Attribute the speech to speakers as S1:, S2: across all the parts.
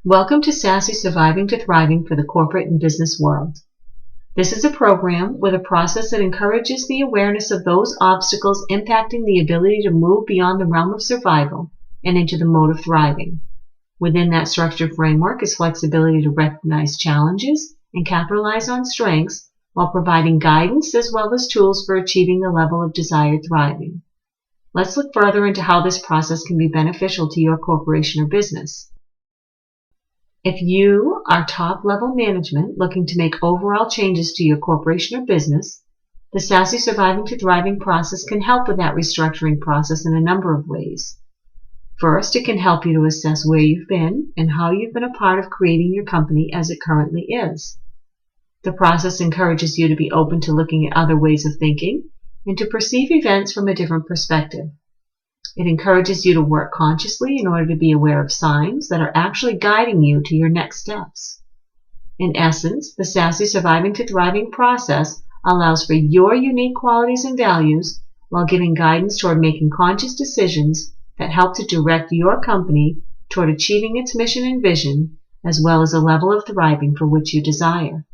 S1: Welcome to SASSY Surviving to Thriving for the Corporate and Business World. This is a program with a process that encourages the awareness of those obstacles impacting the ability to move beyond the realm of survival and into the mode of thriving. Within that structured framework is flexibility to recognize challenges and capitalize on strengths while providing guidance as well as tools for achieving the level of desired thriving. Let's look further into how this process can be beneficial to your corporation or business. If you are top-level management looking to make overall changes to your corporation or business, the SASSY Surviving to Thriving process can help with that restructuring process in a number of ways. First, it can help you to assess where you've been and how you've been a part of creating your company as it currently is. The process encourages you to be open to looking at other ways of thinking and to perceive events from a different perspective. It encourages you to work consciously in order to be aware of signs that are actually guiding you to your next steps. In essence, the SASSY Surviving to Thriving process allows for your unique qualities and values while giving guidance toward making conscious decisions that help to direct your company toward achieving its mission and vision, as well as a level of thriving for which you desire.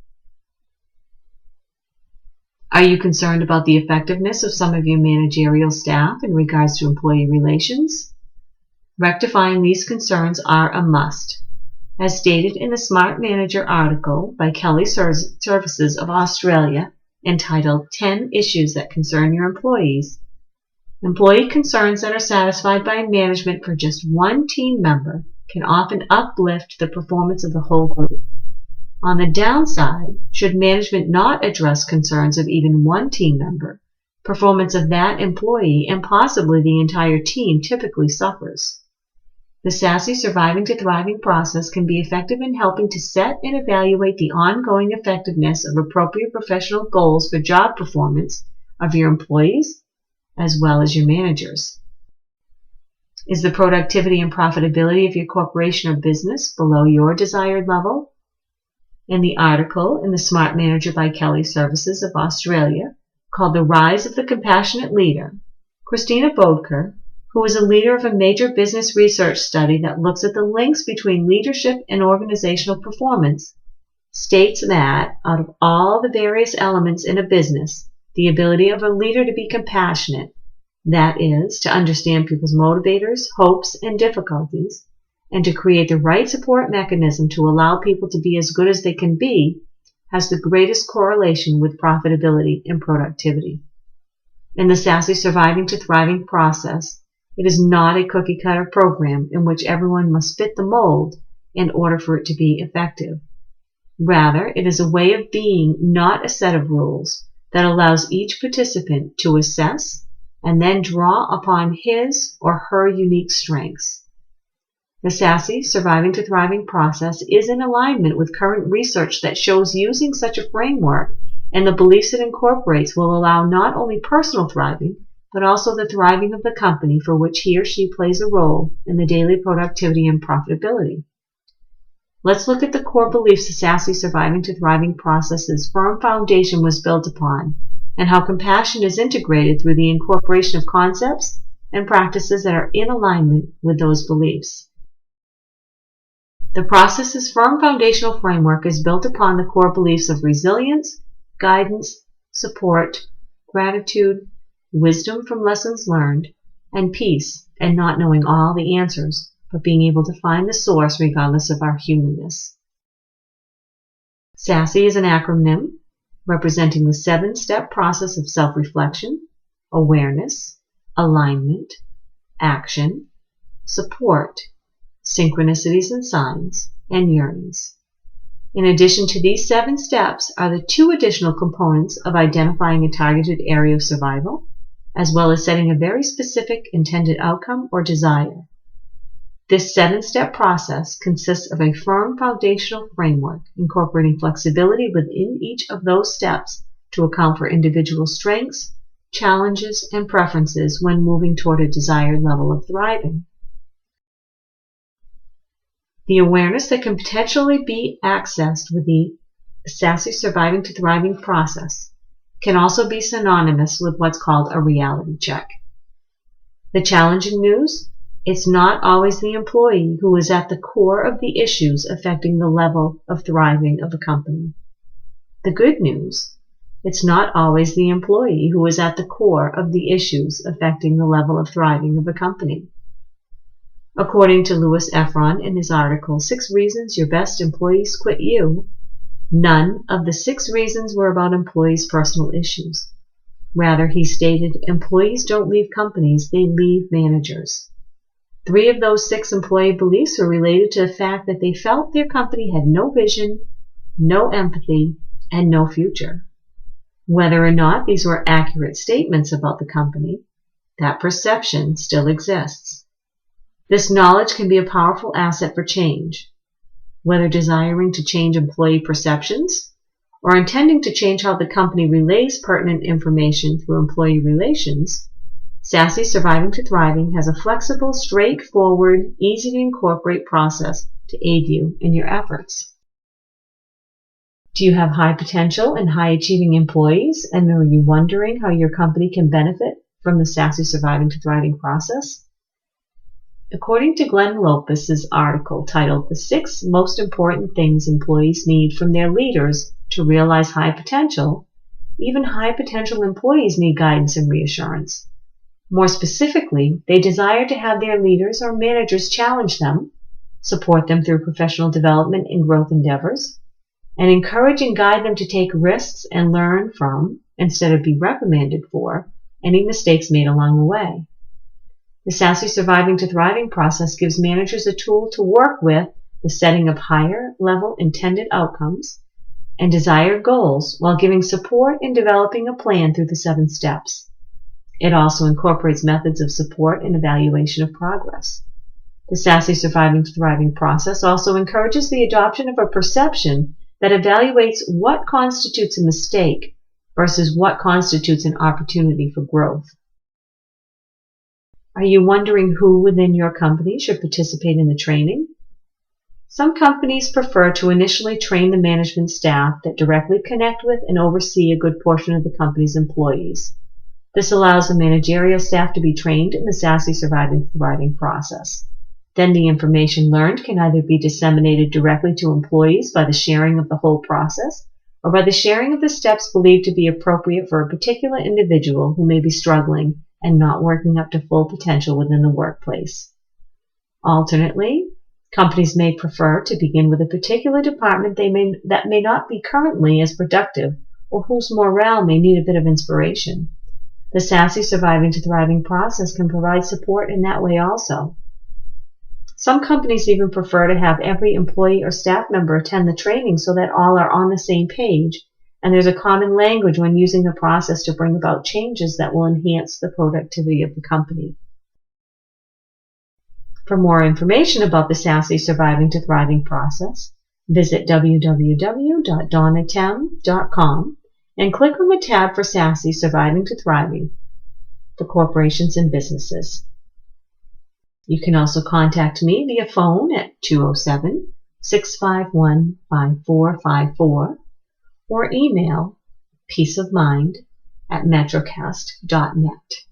S1: Are you concerned about the effectiveness of some of your managerial staff in regards to employee relations? Rectifying these concerns are a must. As stated in the Smart Manager article by Kelly Services of Australia entitled 10 Issues That Concern Your Employees, employee concerns that are satisfied by management for just one team member can often uplift the performance of the whole group. On the downside, should management not address concerns of even one team member, performance of that employee and possibly the entire team typically suffers. The SASSY Surviving to Thriving process can be effective in helping to set and evaluate the ongoing effectiveness of appropriate professional goals for job performance of your employees as well as your managers. Is the productivity and profitability of your corporation or business below your desired level? In the article in the Smart Manager by Kelly Services of Australia, called The Rise of the Compassionate Leader, Christina Bodker, who is a leader of a major business research study that looks at the links between leadership and organizational performance, states that out of all the various elements in a business, the ability of a leader to be compassionate, that is, to understand people's motivators, hopes, and difficulties, and to create the right support mechanism to allow people to be as good as they can be, has the greatest correlation with profitability and productivity. In the SASSY Surviving to Thriving process, it is not a cookie-cutter program in which everyone must fit the mold in order for it to be effective. Rather, it is a way of being, not a set of rules, that allows each participant to assess and then draw upon his or her unique strengths. The SASSY Surviving to Thriving process is in alignment with current research that shows using such a framework and the beliefs it incorporates will allow not only personal thriving, but also the thriving of the company for which he or she plays a role in the daily productivity and profitability. Let's look at the core beliefs the SASSY Surviving to Thriving process's firm foundation was built upon, and how compassion is integrated through the incorporation of concepts and practices that are in alignment with those beliefs. The process's firm foundational framework is built upon the core beliefs of resilience, guidance, support, gratitude, wisdom from lessons learned, and peace, and not knowing all the answers, but being able to find the source regardless of our humanness. SASSY is an acronym representing the 7-step process of self-reflection, awareness, alignment, action, support, synchronicities and signs, and yearnings. In addition to these 7 steps are the 2 additional components of identifying a targeted area of survival, as well as setting a very specific intended outcome or desire. This 7-step process consists of a firm foundational framework incorporating flexibility within each of those steps to account for individual strengths, challenges, and preferences when moving toward a desired level of thriving. The awareness that can potentially be accessed with the SASSY Surviving to Thriving process can also be synonymous with what's called a reality check. The challenging news It's not always the employee who is at the core of the issues affecting the level of thriving of a company. The good news, it's not always the employee who is at the core of the issues affecting the level of thriving of a company. According to Louis Efron in his article, 6 Reasons Your Best Employees Quit You, none of the 6 reasons were about employees' personal issues. Rather, he stated, employees don't leave companies, they leave managers. 3 of those 6 employee beliefs were related to the fact that they felt their company had no vision, no empathy, and no future. Whether or not these were accurate statements about the company, that perception still exists. This knowledge can be a powerful asset for change. Whether desiring to change employee perceptions or intending to change how the company relays pertinent information through employee relations, SASSY Surviving to Thriving has a flexible, straightforward, easy to incorporate process to aid you in your efforts. Do you have high potential and high achieving employees, and are you wondering how your company can benefit from the SASSY Surviving to Thriving process? According to Glenn Lopez's article titled The 6 Most Important Things Employees Need from Their Leaders to Realize High Potential, even high potential employees need guidance and reassurance. More specifically, they desire to have their leaders or managers challenge them, support them through professional development and growth endeavors, and encourage and guide them to take risks and learn from, instead of be reprimanded for, any mistakes made along the way. The SASSY Surviving to Thriving process gives managers a tool to work with the setting of higher level intended outcomes and desired goals while giving support in developing a plan through the 7 steps. It also incorporates methods of support and evaluation of progress. The SASSY Surviving to Thriving process also encourages the adoption of a perception that evaluates what constitutes a mistake versus what constitutes an opportunity for growth. Are you wondering who within your company should participate in the training? Some companies prefer to initially train the management staff that directly connect with and oversee a good portion of the company's employees. This allows the managerial staff to be trained in the SASSY Surviving to Thriving process. Then the information learned can either be disseminated directly to employees by the sharing of the whole process or by the sharing of the steps believed to be appropriate for a particular individual who may be struggling and not working up to full potential within the workplace. Alternately, companies may prefer to begin with a particular department that may not be currently as productive or whose morale may need a bit of inspiration. The SASSY Surviving to Thriving process can provide support in that way also. Some companies even prefer to have every employee or staff member attend the training so that all are on the same page and there's a common language when using the process to bring about changes that will enhance the productivity of the company. For more information about the SASSY Surviving to Thriving process, visit www.donnatem.com and click on the tab for SASSY Surviving to Thriving for corporations and businesses. You can also contact me via phone at 207-651-5454 or email peaceofmind@metrocast.net.